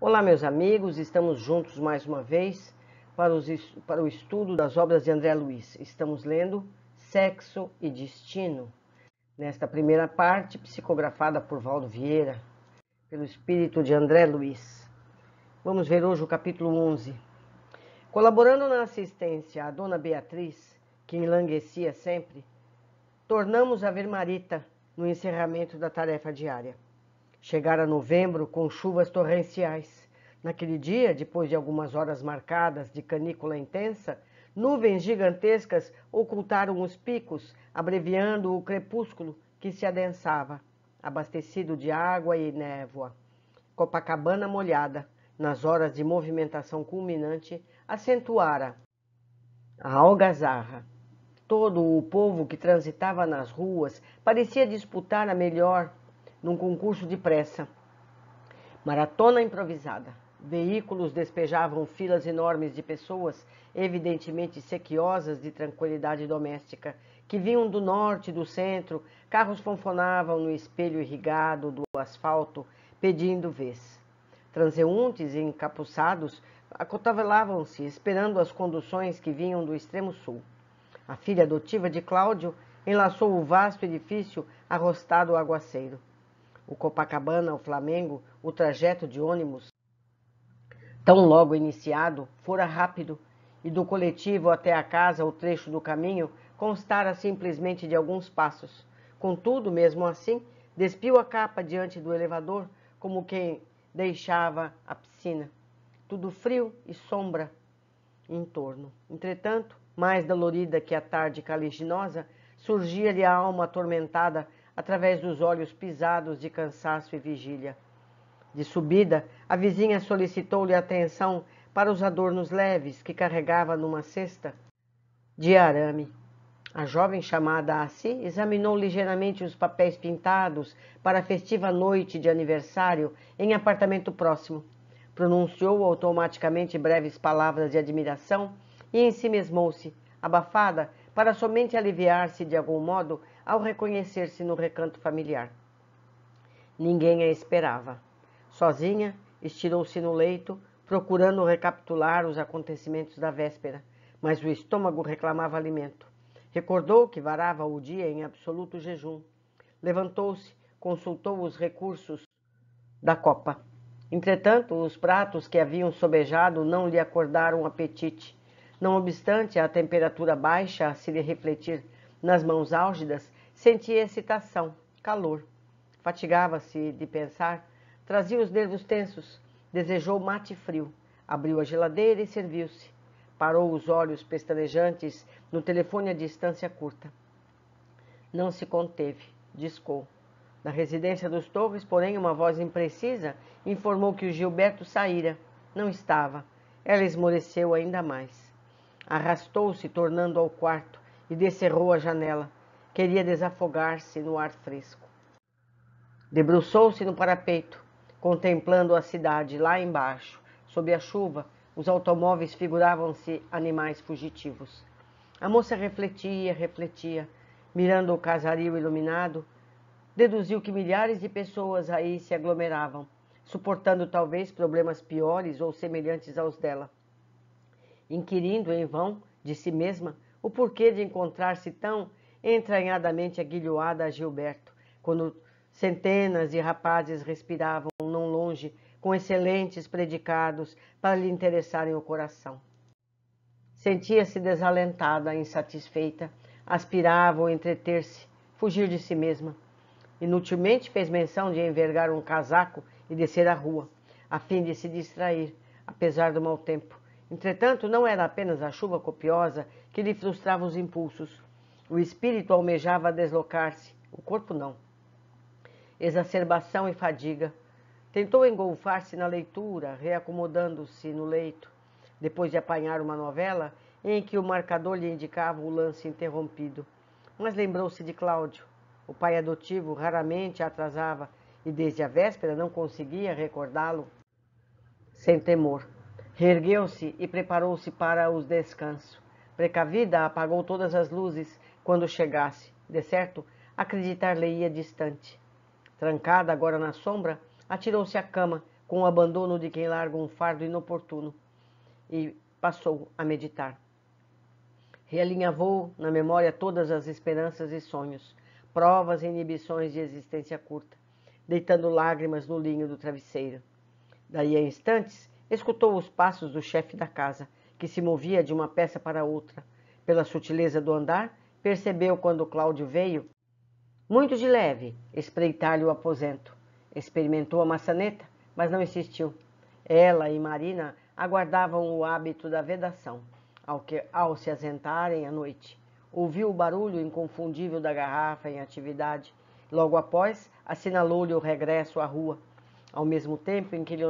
Olá, meus amigos, estamos juntos mais uma vez para o estudo das obras de André Luiz. Estamos lendo Sexo e Destino, nesta primeira parte, psicografada por Valdo Vieira, pelo espírito de André Luiz. Vamos ver hoje o capítulo 11. Colaborando na assistência à dona Beatriz, que enlanguecia sempre, tornamos a ver Marita no encerramento da tarefa diária. Chegara novembro com chuvas torrenciais. Naquele dia, depois de algumas horas marcadas de canícula intensa, nuvens gigantescas ocultaram os picos, abreviando o crepúsculo que se adensava, abastecido de água e névoa. Copacabana molhada, nas horas de movimentação culminante, acentuara a algazarra. Todo o povo que transitava nas ruas parecia disputar a melhor num concurso de pressa. Maratona improvisada. Veículos despejavam filas enormes de pessoas, evidentemente sequiosas de tranquilidade doméstica, que vinham do norte e do centro. Carros fonfonavam no espelho irrigado do asfalto, pedindo vez. Transeuntes e encapuçados acotovelavam-se, esperando as conduções que vinham do extremo sul. A filha adotiva de Cláudio enlaçou o vasto edifício arrostado ao aguaceiro. O Copacabana ao Flamengo, o trajeto de ônibus, tão logo iniciado, fora rápido, e do coletivo até a casa o trecho do caminho constara simplesmente de alguns passos. Contudo, mesmo assim, despiu a capa diante do elevador, como quem deixava a piscina. Tudo frio e sombra em torno. Entretanto, mais dolorida que a tarde caliginosa, surgia-lhe a alma atormentada através dos olhos pisados de cansaço e vigília. De subida, a vizinha solicitou-lhe atenção para os adornos leves que carregava numa cesta de arame. A jovem chamada a si examinou ligeiramente os papéis pintados para a festiva noite de aniversário em apartamento próximo. Pronunciou automaticamente breves palavras de admiração e ensimesmou-se, abafada, para somente aliviar-se de algum modo ao reconhecer-se no recanto familiar. Ninguém a esperava. Sozinha, estirou-se no leito, procurando recapitular os acontecimentos da véspera, mas o estômago reclamava alimento. Recordou que varava o dia em absoluto jejum. Levantou-se, consultou os recursos da copa. Entretanto, os pratos que haviam sobejado não lhe acordaram o apetite. Não obstante a temperatura baixa a se lhe refletir nas mãos álgidas, sentia excitação, calor. Fatigava-se de pensar, trazia os nervos tensos, desejou mate frio, abriu a geladeira e serviu-se. Parou os olhos pestanejantes no telefone à distância curta. Não se conteve, discou. Da residência dos Torres, porém, uma voz imprecisa informou que o Gilberto saíra. Não estava. Ela esmoreceu ainda mais. Arrastou-se, tornando ao quarto, e descerrou a janela. Queria desafogar-se no ar fresco. Debruçou-se no parapeito, contemplando a cidade lá embaixo. Sob a chuva, os automóveis figuravam-se animais fugitivos. A moça refletia, mirando o casario iluminado, deduziu que milhares de pessoas aí se aglomeravam, suportando talvez problemas piores ou semelhantes aos dela. Inquirindo em vão de si mesma o porquê de encontrar-se tão entranhadamente aguilhoada a Gilberto, quando centenas de rapazes respiravam não longe com excelentes predicados para lhe interessarem o coração. Sentia-se desalentada, insatisfeita, aspirava a entreter-se, fugir de si mesma. Inutilmente fez menção de envergar um casaco e descer à rua, a fim de se distrair, apesar do mau tempo. Entretanto, não era apenas a chuva copiosa que lhe frustrava os impulsos. O espírito almejava deslocar-se, o corpo não. Exacerbação e fadiga. Tentou engolfar-se na leitura, reacomodando-se no leito, depois de apanhar uma novela em que o marcador lhe indicava o lance interrompido. Mas lembrou-se de Cláudio. O pai adotivo raramente a atrasava e desde a véspera não conseguia recordá-lo sem temor. Reergueu-se e preparou-se para o descanso. Precavida, apagou todas as luzes quando chegasse. De certo, acreditar-lhe-ia distante. Trancada agora na sombra, atirou-se à cama, com o abandono de quem larga um fardo inoportuno, e passou a meditar. Realinhavou na memória todas as esperanças e sonhos, provas e inibições de existência curta, deitando lágrimas no linho do travesseiro. Daí a instantes, escutou os passos do chefe da casa, que se movia de uma peça para outra. Pela sutileza do andar, percebeu quando Cláudio veio, muito de leve, espreitar-lhe o aposento. Experimentou a maçaneta, mas não insistiu. Ela e Marina aguardavam o hábito da vedação, ao se assentarem à noite. Ouviu o barulho inconfundível da garrafa em atividade. Logo após, assinalou-lhe o regresso à rua, ao mesmo tempo em que ele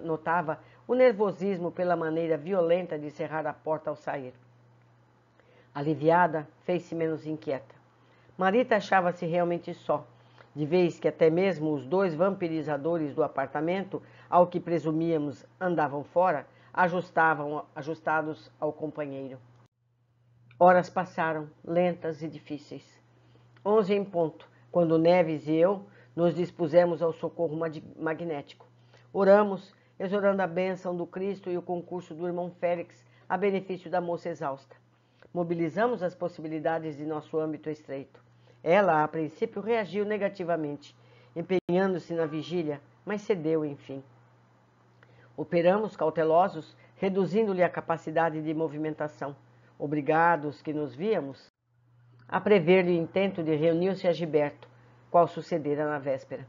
notava o nervosismo pela maneira violenta de cerrar a porta ao sair. Aliviada, fez-se menos inquieta. Marita achava-se realmente só, de vez que até mesmo os 2 vampirizadores do apartamento, ao que presumíamos andavam fora, ajustados ao companheiro. Horas passaram, lentas e difíceis. 11 em ponto, quando Neves e eu nos dispusemos ao socorro magnético. Oramos, exorando a bênção do Cristo e o concurso do irmão Félix a benefício da moça exausta. Mobilizamos as possibilidades de nosso âmbito estreito. Ela, a princípio, reagiu negativamente, empenhando-se na vigília, mas cedeu, enfim. Operamos cautelosos, reduzindo-lhe a capacidade de movimentação, obrigados que nos víamos a prever-lhe o intento de reunir-se a Gilberto, qual sucedera na véspera.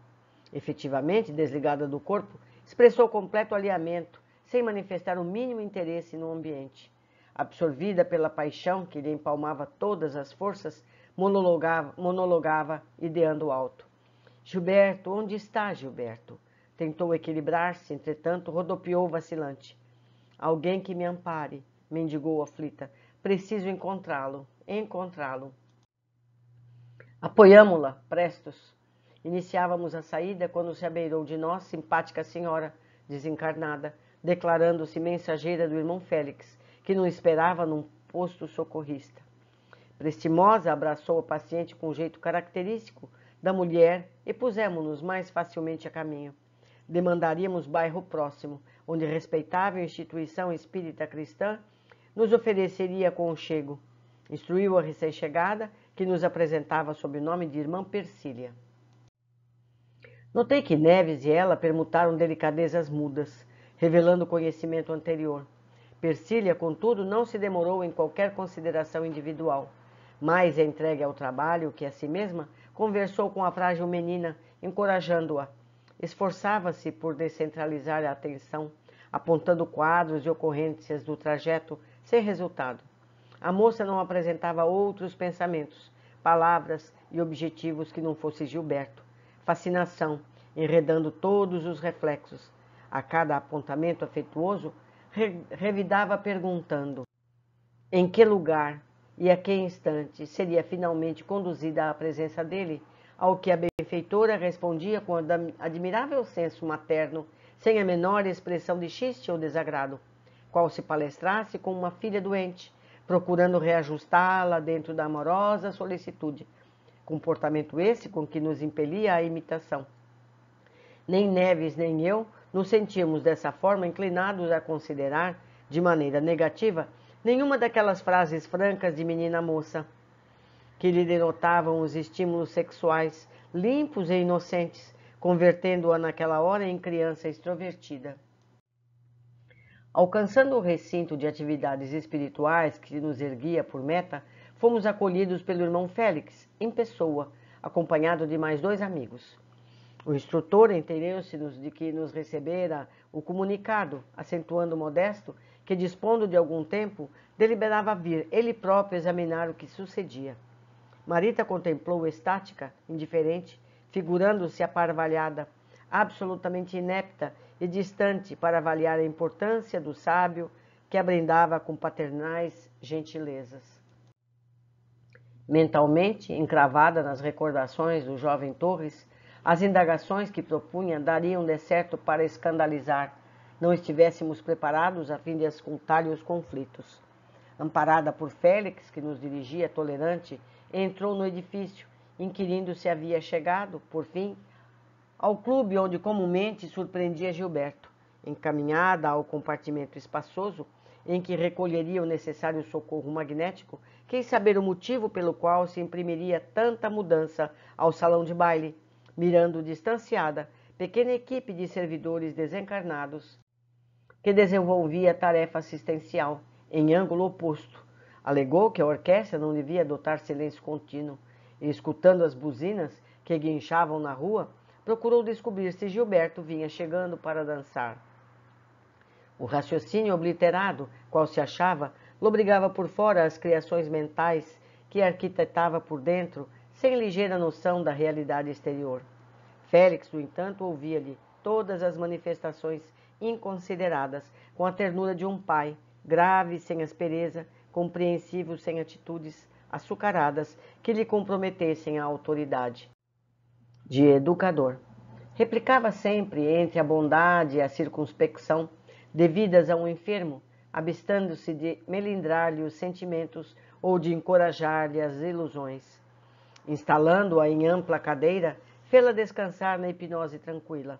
Efetivamente, desligada do corpo, expressou completo alinhamento, sem manifestar o mínimo interesse no ambiente. Absorvida pela paixão que lhe empalmava todas as forças, monologava, ideando alto. Gilberto, onde está Gilberto? Tentou equilibrar-se, entretanto, rodopiou vacilante. Alguém que me ampare, mendigou aflita. Preciso encontrá-lo, encontrá-lo. Apoiamo-la, prestos. Iniciávamos a saída quando se abeirou de nós simpática senhora, desencarnada, declarando-se mensageira do irmão Félix, que nos esperava num posto socorrista. Prestimosa abraçou a paciente com um jeito característico da mulher e pusemos-nos mais facilmente a caminho. Demandaríamos bairro próximo, onde respeitável instituição espírita cristã nos ofereceria aconchego. Instruiu a recém-chegada, que nos apresentava sob o nome de irmã Persília. Notei que Neves e ela permutaram delicadezas mudas, revelando conhecimento anterior. Persília, contudo, não se demorou em qualquer consideração individual. Mais entregue ao trabalho que a si mesma, conversou com a frágil menina, encorajando-a. Esforçava-se por descentralizar a atenção, apontando quadros e ocorrências do trajeto, sem resultado. A moça não apresentava outros pensamentos, palavras e objetivos que não fosse Gilberto. Fascinação, enredando todos os reflexos. A cada apontamento afetuoso, revidava perguntando em que lugar e a que instante seria finalmente conduzida à presença dele, ao que a benfeitora respondia com admirável senso materno, sem a menor expressão de chiste ou desagrado, qual se palestrasse com uma filha doente, procurando reajustá-la dentro da amorosa solicitude, comportamento esse com que nos impelia a imitação. Nem Neves nem eu nos sentíamos dessa forma inclinados a considerar, de maneira negativa, nenhuma daquelas frases francas de menina moça, que lhe denotavam os estímulos sexuais, limpos e inocentes, convertendo-a naquela hora em criança extrovertida. Alcançando o recinto de atividades espirituais que nos erguia por meta, fomos acolhidos pelo irmão Félix, em pessoa, acompanhado de mais 2 amigos. O instrutor enterou-se-nos de que nos recebera o comunicado, acentuando modesto que, dispondo de algum tempo, deliberava vir ele próprio examinar o que sucedia. Marita contemplou estática, indiferente, figurando-se aparvalhada, absolutamente inepta e distante para avaliar a importância do sábio que a brindava com paternais gentilezas. Mentalmente, encravada nas recordações do jovem Torres, as indagações que propunha dariam de certo para escandalizar, não estivéssemos preparados a fim de escutar-lhe os conflitos. Amparada por Félix, que nos dirigia tolerante, entrou no edifício, inquirindo se havia chegado, por fim, ao clube onde comumente surpreendia Gilberto, encaminhada ao compartimento espaçoso em que recolheria o necessário socorro magnético, quis saber o motivo pelo qual se imprimiria tanta mudança ao salão de baile, mirando distanciada pequena equipe de servidores desencarnados que desenvolvia tarefa assistencial em ângulo oposto. Alegou que a orquestra não devia adotar silêncio contínuo e, escutando as buzinas que guinchavam na rua, procurou descobrir se Gilberto vinha chegando para dançar. O raciocínio obliterado, qual se achava, lobrigava por fora as criações mentais que arquitetava por dentro, sem ligeira noção da realidade exterior. Félix, no entanto, ouvia-lhe todas as manifestações inconsideradas, com a ternura de um pai, grave sem aspereza, compreensivo sem atitudes açucaradas que lhe comprometessem a autoridade de educador. Replicava sempre entre a bondade e a circunspecção devidas a um enfermo, abstando-se de melindrar-lhe os sentimentos ou de encorajar-lhe as ilusões. Instalando-a em ampla cadeira, fê-la descansar na hipnose tranquila.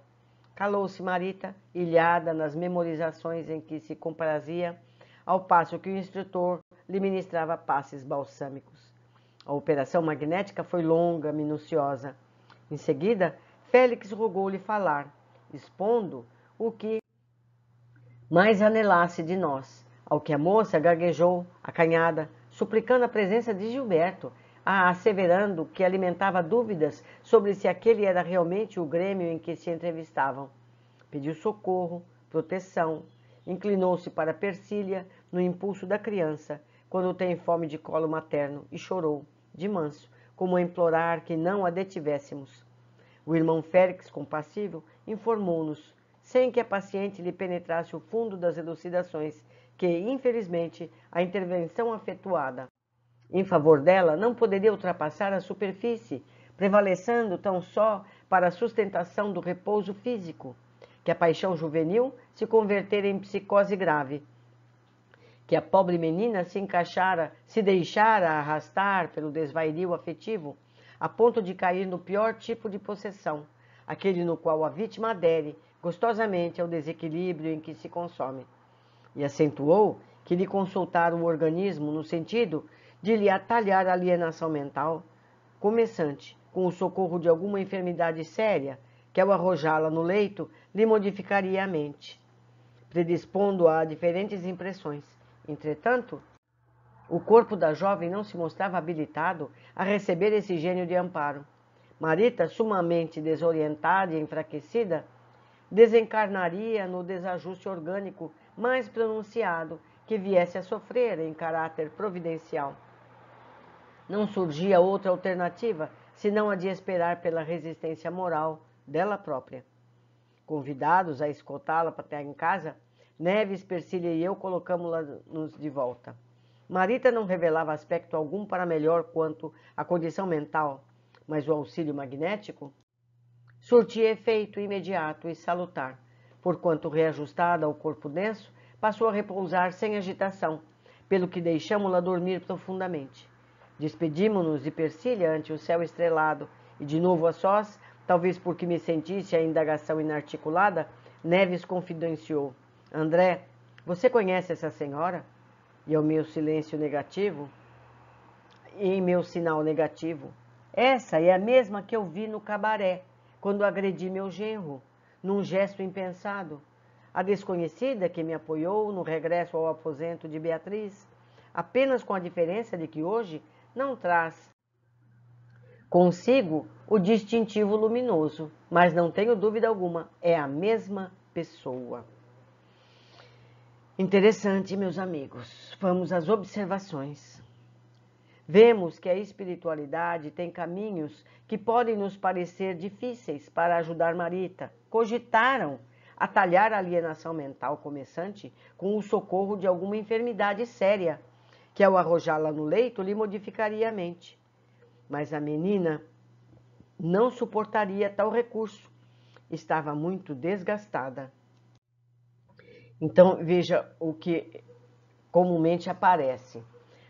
Calou-se Marita, ilhada nas memorizações em que se comprazia, ao passo que o instrutor lhe ministrava passes balsâmicos. A operação magnética foi longa, minuciosa. Em seguida, Félix rogou-lhe falar, expondo o que mais anelasse de nós, ao que a moça gaguejou, acanhada, suplicando a presença de Gilberto, asseverando que alimentava dúvidas sobre se aquele era realmente o grêmio em que se entrevistavam. Pediu socorro, proteção, inclinou-se para Persília no impulso da criança, quando tem fome de colo materno, e chorou, de manso, como a implorar que não a detivéssemos. O irmão Félix, compassivo, informou-nos, sem que a paciente lhe penetrasse o fundo das elucidações, que, infelizmente, a intervenção afetuada em favor dela não poderia ultrapassar a superfície, prevalecendo tão só para a sustentação do repouso físico, que a paixão juvenil se convertera em psicose grave, que a pobre menina se deixara arrastar pelo desvario afetivo, a ponto de cair no pior tipo de possessão, aquele no qual a vítima adere gostosamente ao desequilíbrio em que se consome. E acentuou que lhe consultara o organismo no sentido de lhe atalhar a alienação mental começante, com o socorro de alguma enfermidade séria, que ao arrojá-la no leito lhe modificaria a mente, predispondo-a a diferentes impressões. Entretanto, o corpo da jovem não se mostrava habilitado a receber esse gênio de amparo. Marita, sumamente desorientada e enfraquecida, desencarnaria no desajuste orgânico mais pronunciado que viesse a sofrer em caráter providencial. Não surgia outra alternativa senão a de esperar pela resistência moral dela própria. Convidados a escoltá-la até em casa, Neves, Persília e eu colocamos-la-nos de volta. Marita não revelava aspecto algum para melhor quanto à condição mental, mas o auxílio magnético surtia efeito imediato e salutar, porquanto, reajustada ao corpo denso, passou a repousar sem agitação, pelo que deixamo-la dormir profundamente. Despedimo-nos de Persília ante o céu estrelado, e de novo a sós, talvez porque me sentisse a indagação inarticulada, Neves confidenciou: André, você conhece essa senhora? E ao meu silêncio negativo, e em meu sinal negativo, essa é a mesma que eu vi no cabaré, quando agredi meu genro, num gesto impensado. A desconhecida que me apoiou no regresso ao aposento de Beatriz, apenas com a diferença de que hoje não traz consigo o distintivo luminoso, mas não tenho dúvida alguma, é a mesma pessoa. Interessante, meus amigos. Vamos às observações. Vemos que a espiritualidade tem caminhos que podem nos parecer difíceis para ajudar Marita. Cogitaram atalhar a alienação mental começante com o socorro de alguma enfermidade séria, que ao arrojá-la no leito lhe modificaria a mente. Mas a menina não suportaria tal recurso. Estava muito desgastada. Então, veja o que comumente aparece.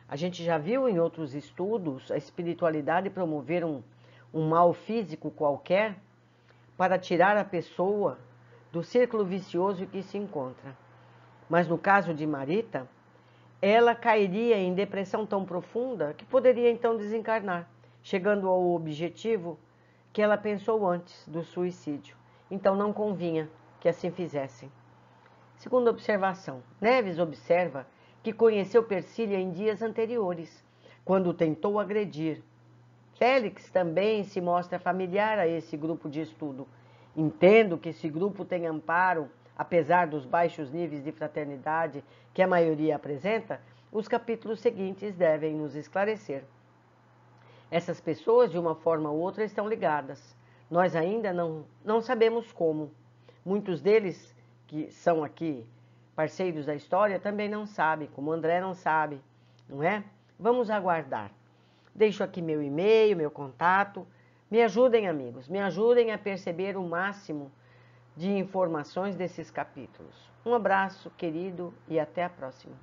A gente já viu em outros estudos a espiritualidade promover um mal físico qualquer para tirar a pessoa do círculo vicioso em que se encontra. Mas no caso de Marita, ela cairia em depressão tão profunda que poderia então desencarnar, chegando ao objetivo que ela pensou antes do suicídio. Então não convinha que assim fizessem. Segunda observação, Neves observa que conheceu Persília em dias anteriores, quando tentou agredir. Félix também se mostra familiar a esse grupo de estudo. Entendo que esse grupo tem amparo, apesar dos baixos níveis de fraternidade que a maioria apresenta, os capítulos seguintes devem nos esclarecer. Essas pessoas, de uma forma ou outra, estão ligadas. Nós ainda não sabemos como. Muitos deles, que são aqui parceiros da história, também não sabem, como André não sabe, não é? Vamos aguardar. Deixo aqui meu e-mail, meu contato. Me ajudem, amigos, me ajudem a perceber o máximo de informações desses capítulos. Um abraço, querido, e até a próxima.